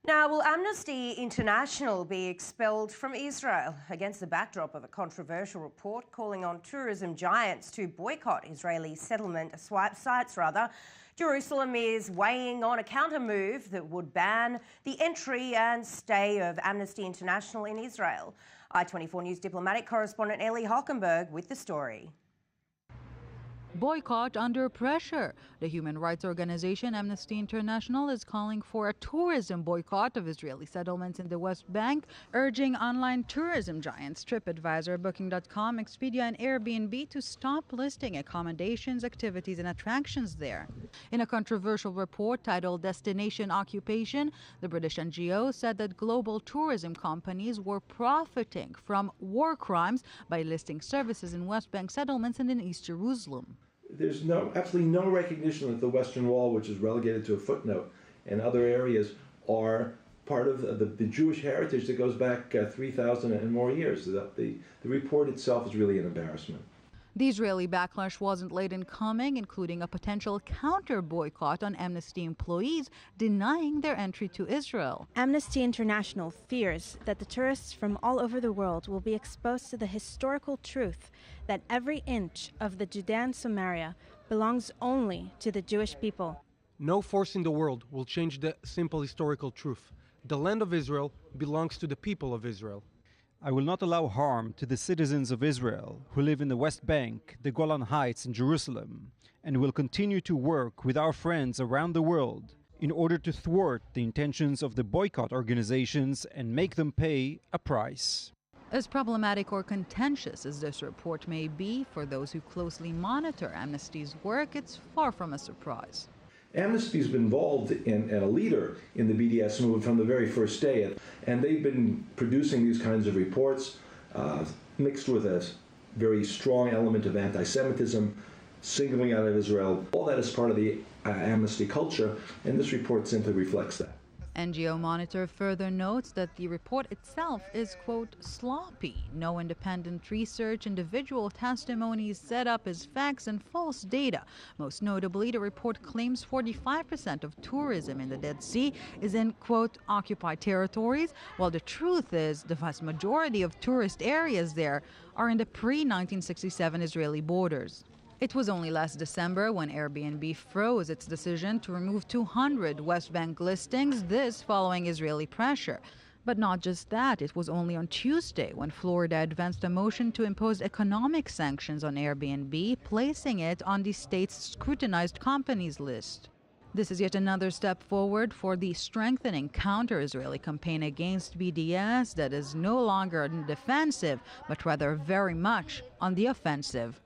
Now, will Amnesty International be expelled from Israel against the backdrop of a controversial report calling on tourism giants to boycott Israeli settlement sites? Jerusalem is weighing on a counter-move that would ban the entry and stay of Amnesty International in Israel. i24 News diplomatic correspondent Ellie Hockenberg with the story. Boycott under pressure. The human rights organization Amnesty International is calling for a tourism boycott of Israeli settlements in the West Bank, urging online tourism giants TripAdvisor, Booking.com, Expedia and Airbnb to stop listing accommodations, activities and attractions there. In a controversial report titled Destination Occupation, the British NGO said that global tourism companies were profiting from war crimes by listing services in West Bank settlements and in East Jerusalem. There's absolutely no recognition that the Western Wall, which is relegated to a footnote, and other areas are part of the Jewish heritage that goes back 3,000 and more years. The report itself is really an embarrassment. The Israeli backlash wasn't late in coming, including a potential counter-boycott on Amnesty employees denying their entry to Israel. Amnesty International fears that the tourists from all over the world will be exposed to the historical truth that every inch of the Judean Samaria belongs only to the Jewish people. No force in the world will change the simple historical truth. The land of Israel belongs to the people of Israel. I will not allow harm to the citizens of Israel who live in the West Bank, the Golan Heights and Jerusalem, and will continue to work with our friends around the world in order to thwart the intentions of the boycott organizations and make them pay a price. As problematic or contentious as this report may be, for those who closely monitor Amnesty's work, it's far from a surprise. Amnesty's been involved and a leader in the BDS movement from the very first day, and they've been producing these kinds of reports mixed with a very strong element of anti-Semitism, singling out of Israel. All that is part of the Amnesty culture, and this report simply reflects that. NGO Monitor further notes that the report itself is, quote, sloppy. No independent research, individual testimonies set up as facts and false data. Most notably, the report claims 45% of tourism in the Dead Sea is in, quote, occupied territories, while the truth is the vast majority of tourist areas there are in the pre-1967 Israeli borders. It was only last December when Airbnb froze its decision to remove 200 West Bank listings, this following Israeli pressure. But not just that, it was only on Tuesday when Florida advanced a motion to impose economic sanctions on Airbnb, placing it on the state's scrutinized companies list. This is yet another step forward for the strengthening counter-Israeli campaign against BDS that is no longer on the defensive, but rather very much on the offensive.